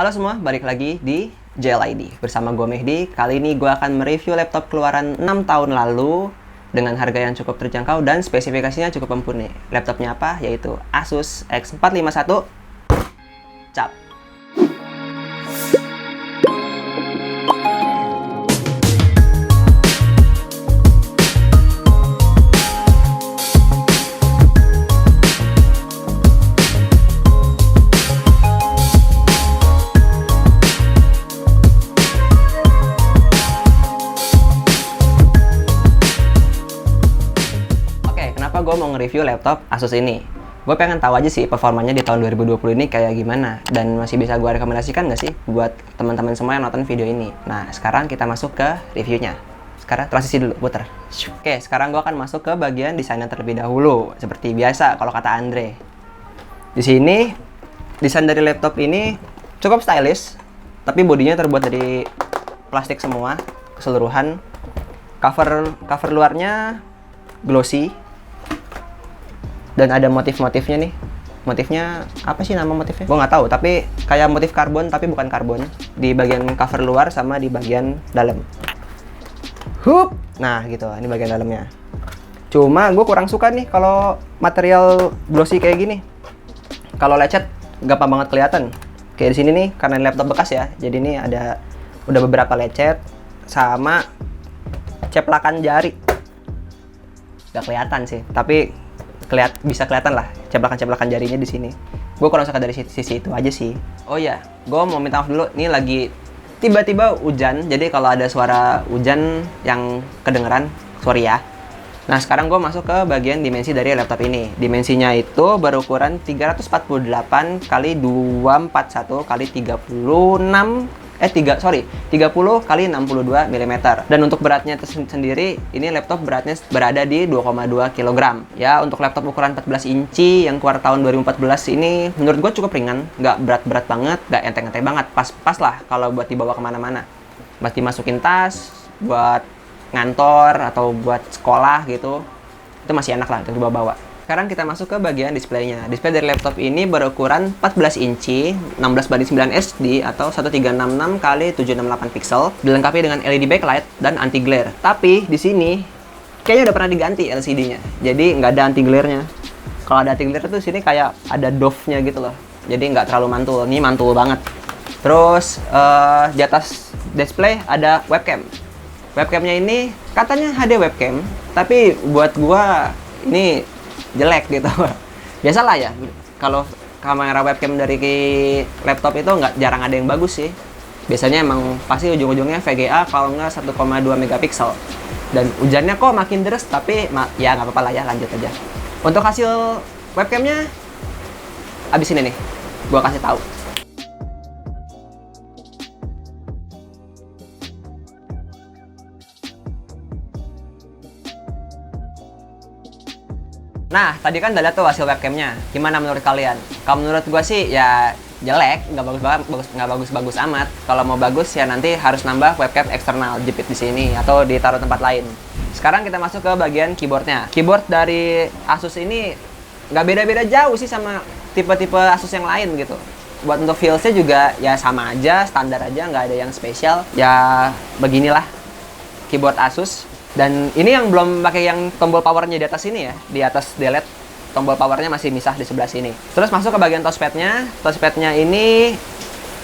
Halo semua, balik lagi di JLID bersama gue Mehdi. Kali ini gue akan mereview laptop keluaran 6 tahun lalu dengan harga yang cukup terjangkau dan spesifikasinya cukup mumpuni. Laptopnya apa? Yaitu Asus X451 Cap. Kenapa gue mau nge-review laptop Asus ini? Gue pengen tahu aja sih performanya di tahun 2020 ini kayak gimana, dan masih bisa gue rekomendasikan nggak sih buat teman-teman semua yang nonton video ini. Nah, sekarang kita masuk ke reviewnya. Sekarang transisi dulu, puter. Oke, sekarang gue akan masuk ke bagian desainnya terlebih dahulu. Seperti biasa kalau kata Andre. Di sini, desain dari laptop ini cukup stylish, tapi bodinya terbuat dari plastik semua, keseluruhan. Cover luarnya glossy. Dan ada motif-motifnya nih. Motifnya apa sih nama motifnya? Gue nggak tahu, tapi kayak motif karbon tapi bukan karbon di bagian cover luar sama di bagian dalam. Hup. Nah gitu, ini bagian dalamnya. Cuma gue kurang suka nih kalau material glossy kayak gini. Kalau lecet gampang banget kelihatan. Kayak di sini nih, karena ini laptop bekas ya. Jadi ini udah beberapa lecet sama ceplakan jari. Gak kelihatan sih, tapi bisa kelihatan lah ceplakan-ceplakan jarinya di sini. Gue kurang suka dari sisi itu aja sih. Oh iya, gue mau minta maaf dulu. Ini lagi tiba-tiba hujan, jadi kalau ada suara hujan yang kedengeran, sorry ya. Nah, sekarang gue masuk ke bagian dimensi dari laptop ini. Dimensinya itu berukuran 348 x 241 x 30 x 62 mm. Dan untuk beratnya sendiri, ini laptop beratnya berada di 2,2 kg. Ya, untuk laptop ukuran 14 inci yang keluar tahun 2014 ini, menurut gue cukup ringan. Nggak berat-berat banget, nggak enteng-enteng banget. Pas lah kalau buat dibawa kemana-mana. Buat dimasukin tas, buat ngantor, atau buat sekolah gitu. Itu masih enak lah untuk dibawa-bawa. Sekarang kita masuk ke bagian displaynya. Display dari laptop ini berukuran 14 inci, 16:9 SD atau 1366 x 768 pixel, dilengkapi dengan LED backlight dan anti glare. Tapi di sini kayaknya udah pernah diganti LCD-nya, jadi nggak ada anti glare-nya. Kalau ada anti glare tuh sini kayak ada dove-nya gitu loh, jadi nggak terlalu mantul. Ini mantul banget. Terus di atas display ada webcam. Webcamnya ini katanya HD webcam, tapi buat gua ini jelek gitu. Biasalah ya, kalau kamera webcam dari laptop itu jarang ada yang bagus sih. Biasanya emang pasti ujung-ujungnya VGA kalau nggak 1,2 megapiksel. Dan hujannya kok makin deres, tapi ya nggak apa-apa lah ya, lanjut aja. Untuk hasil webcamnya, abis ini nih, gua kasih tahu. Nah, tadi kan udah lihat tuh hasil webcamnya. Gimana menurut kalian? Kalau menurut gua sih ya jelek, nggak bagus amat. Kalau mau bagus ya nanti harus nambah webcam eksternal, jepit di sini atau ditaruh tempat lain. Sekarang kita masuk ke bagian keyboardnya. Keyboard dari Asus ini nggak beda-beda jauh sih sama tipe-tipe Asus yang lain gitu. Buat untuk feels-nya juga ya sama aja, standar aja, nggak ada yang spesial. Ya beginilah keyboard Asus. Dan ini yang belum pakai yang tombol powernya di atas ini ya, di atas delete, tombol powernya masih misah di sebelah sini. Terus masuk ke bagian touchpadnya. Touchpadnya ini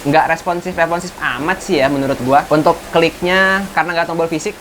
nggak responsif amat sih ya menurut gua. Untuk kliknya karena nggak tombol fisik,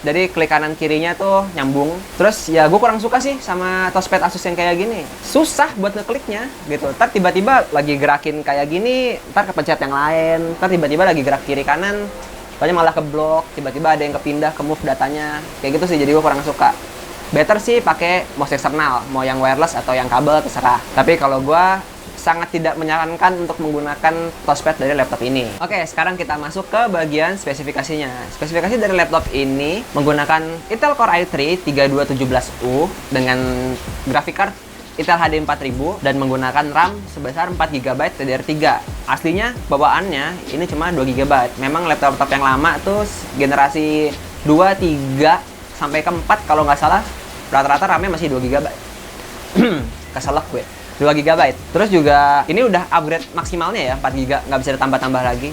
jadi klik kanan kirinya tuh nyambung. Terus ya gua kurang suka sih sama touchpad Asus yang kayak gini. Susah buat ngekliknya gitu. Ntar tiba-tiba lagi gerakin kayak gini, ntar kepencet yang lain, ntar tiba-tiba lagi gerak kiri kanan, soalnya malah keblok, tiba-tiba ada yang kepindah ke move datanya, kayak gitu sih, jadi gue kurang suka. Better sih pakai mouse eksternal, mau yang wireless atau yang kabel terserah. Tapi kalau gue sangat tidak menyarankan untuk menggunakan touchpad dari laptop ini. Oke, sekarang kita masuk ke bagian spesifikasinya. Spesifikasi dari laptop ini menggunakan Intel Core i3 3217U dengan graphic card Intel HD 4000 dan menggunakan RAM sebesar 4GB DDR3. Aslinya bawaannya ini cuma 2GB. Memang laptop yang lama tuh generasi 2, 3 sampai ke 4 kalau nggak salah rata-rata RAM-nya masih 2GB. Keselak gue. 2 GB. Terus juga ini udah upgrade maksimalnya ya, 4 GB, nggak bisa ditambah-tambah lagi.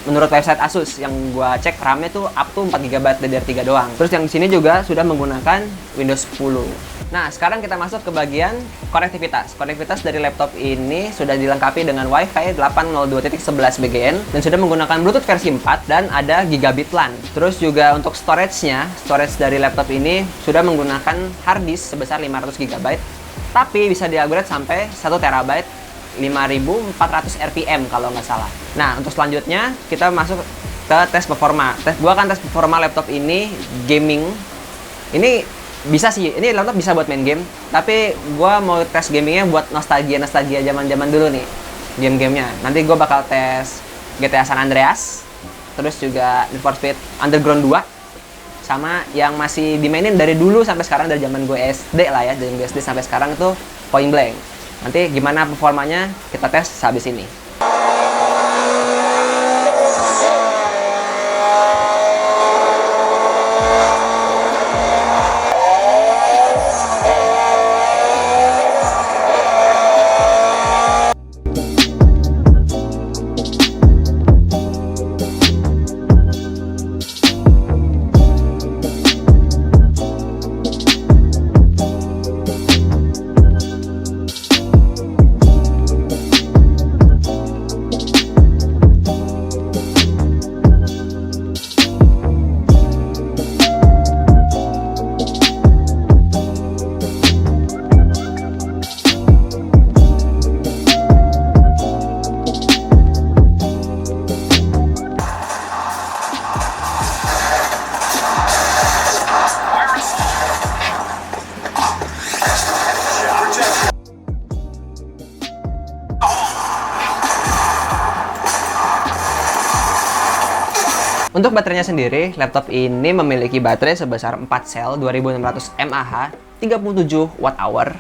Menurut website Asus yang gua cek, RAM-nya tuh up to 4 GB DDR3 doang. Terus yang di sini juga sudah menggunakan Windows 10. Nah, sekarang kita masuk ke bagian konektivitas. Konektivitas dari laptop ini sudah dilengkapi dengan Wi-Fi 802.11 BGN dan sudah menggunakan Bluetooth versi 4 dan ada Gigabit LAN. Terus juga untuk storage-nya, storage dari laptop ini sudah menggunakan hard disk sebesar 500 GB, tapi bisa di-upgrade sampai 1 TB 5400 RPM kalau nggak salah. Nah, untuk selanjutnya kita masuk ke tes performa. Gua akan tes performa laptop ini gaming. Ini bisa sih, ini laptop bisa buat main game, tapi gua mau tes gamingnya buat nostalgia zaman-zaman dulu nih, game-gamenya. Nanti gua bakal tes GTA San Andreas, terus juga Need for Speed Underground 2, sama yang masih dimainin dari dulu sampai sekarang, dari zaman gue SD lah ya, dari gue SD sampai sekarang itu Point Blank. Nanti gimana performanya kita tes habis ini. Untuk baterainya sendiri, laptop ini memiliki baterai sebesar 4 sel 2600 mAh, 37 Wh.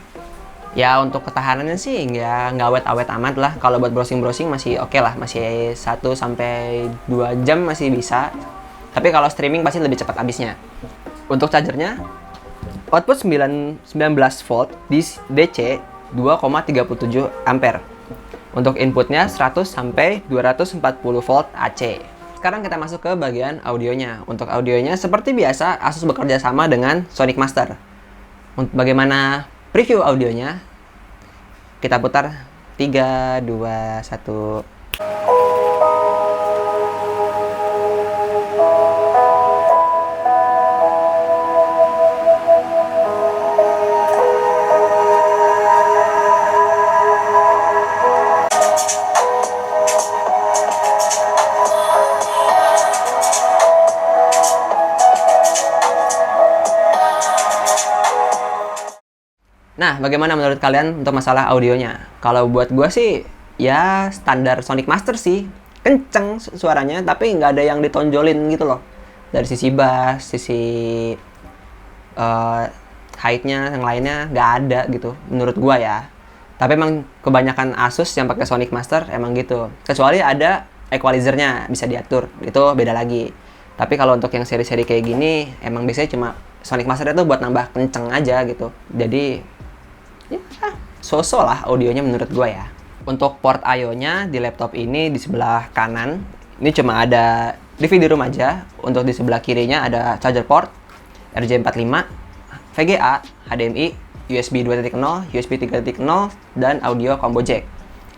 Ya, untuk ketahanannya sih nggak awet-awet amat lah. Kalau buat browsing-browsing masih oke lah, masih 1-2 jam masih bisa. Tapi kalau streaming pasti lebih cepat habisnya. Untuk chargernya, output 19 volt di DC 2,37 ampere. Untuk inputnya 100-240 volt AC. Sekarang kita masuk ke bagian audionya. Untuk audionya seperti biasa, Asus bekerja sama dengan Sonic Master. Untuk bagaimana preview audionya, kita putar 3, 2, 1. Nah, bagaimana menurut kalian untuk masalah audionya? Kalau buat gue sih, ya standar Sonic Master sih. Kenceng suaranya, tapi nggak ada yang ditonjolin gitu loh. Dari sisi bass, sisi height-nya, yang lainnya nggak ada gitu, menurut gue ya. Tapi emang kebanyakan Asus yang pakai Sonic Master emang gitu. Kecuali ada equalizer-nya, bisa diatur, itu beda lagi. Tapi kalau untuk yang seri-seri kayak gini, emang biasanya cuma Sonic Master itu buat nambah kenceng aja gitu. Jadi ya, so-so lah audionya menurut gue ya. Untuk port I/O-nya di laptop ini di sebelah kanan, ini cuma ada DVD room aja. Untuk di sebelah kirinya ada charger port, RJ45, VGA, HDMI, USB 2.0, USB 3.0, dan audio combo jack.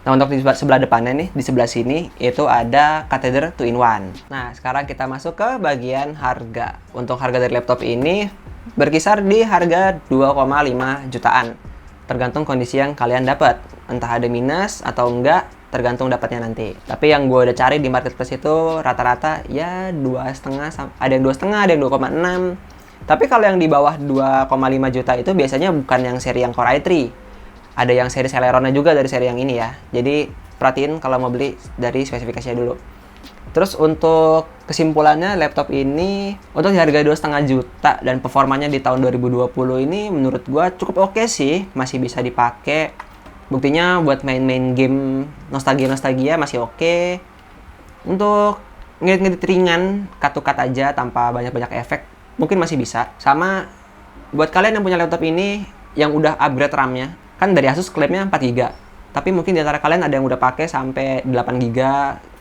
Nah, untuk di sebelah depannya nih, di sebelah sini, itu ada catheter 2-in-1. Nah, sekarang kita masuk ke bagian harga. Untuk harga dari laptop ini berkisar di harga 2,5 jutaan. Tergantung kondisi yang kalian dapat, entah ada minus atau enggak, tergantung dapatnya nanti. Tapi yang gue udah cari di marketplace itu rata-rata ya 2,5, ada yang 2,5, ada yang 2,6. Tapi kalau yang di bawah 2,5 juta itu biasanya bukan yang seri yang Core i3. Ada yang seri Celeronnya juga dari seri yang ini ya. Jadi perhatiin kalau mau beli dari spesifikasinya dulu. Terus untuk kesimpulannya, laptop ini untuk di harga 2,5 juta dan performanya di tahun 2020 ini menurut gua cukup oke sih, masih bisa dipakai. Buktinya buat main-main game nostalgia masih oke. Untuk ngedit-ngedit ringan, cut-to-cut aja tanpa banyak-banyak efek, mungkin masih bisa. Sama buat kalian yang punya laptop ini yang udah upgrade RAM-nya, Kan dari Asus klaimnya 4 GB. Tapi mungkin di antara kalian ada yang udah pakai sampai 8 GB.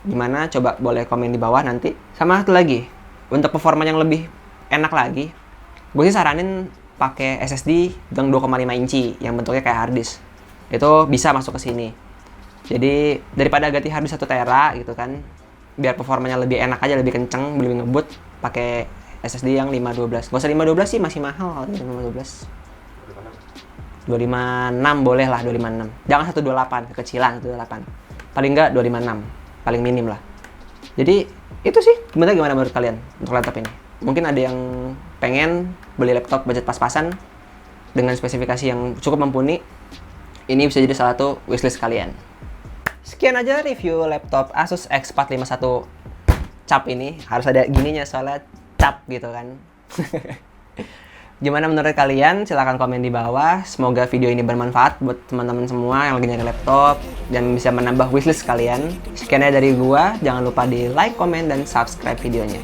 Gimana? Coba boleh komen di bawah nanti. Sama satu lagi, untuk performa yang lebih enak lagi, gue sih saranin pakai SSD yang 2,5 inci yang bentuknya kayak harddisk. Itu bisa masuk ke sini. Jadi daripada ganti harddisk 1 tera gitu kan, biar performanya lebih enak aja, lebih kenceng, lebih ngebut, pakai SSD yang 512. Gak usah 512 sih, masih mahal 512. 256 boleh lah, 256. Jangan 128, kekecilan 128. Paling enggak 256, paling minim lah. Jadi itu sih, gimana menurut kalian untuk laptop ini? Mungkin ada yang pengen beli laptop budget pas-pasan dengan spesifikasi yang cukup mumpuni. Ini bisa jadi salah satu wishlist kalian. Sekian aja review laptop Asus X451 cap ini. Harus ada gininya soalnya cap gitu kan. Gimana menurut kalian? Silahkan komen di bawah. Semoga video ini bermanfaat buat teman-teman semua yang lagi nyari laptop dan bisa menambah wishlist kalian. Sekian aja dari gua. Jangan lupa di like, komen, dan subscribe videonya.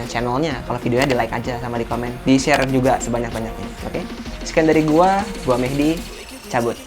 Channelnya. Kalau videonya di like aja sama di komen. Di share juga sebanyak-banyaknya. Oke? Sekian dari gua Mehdi. Cabut.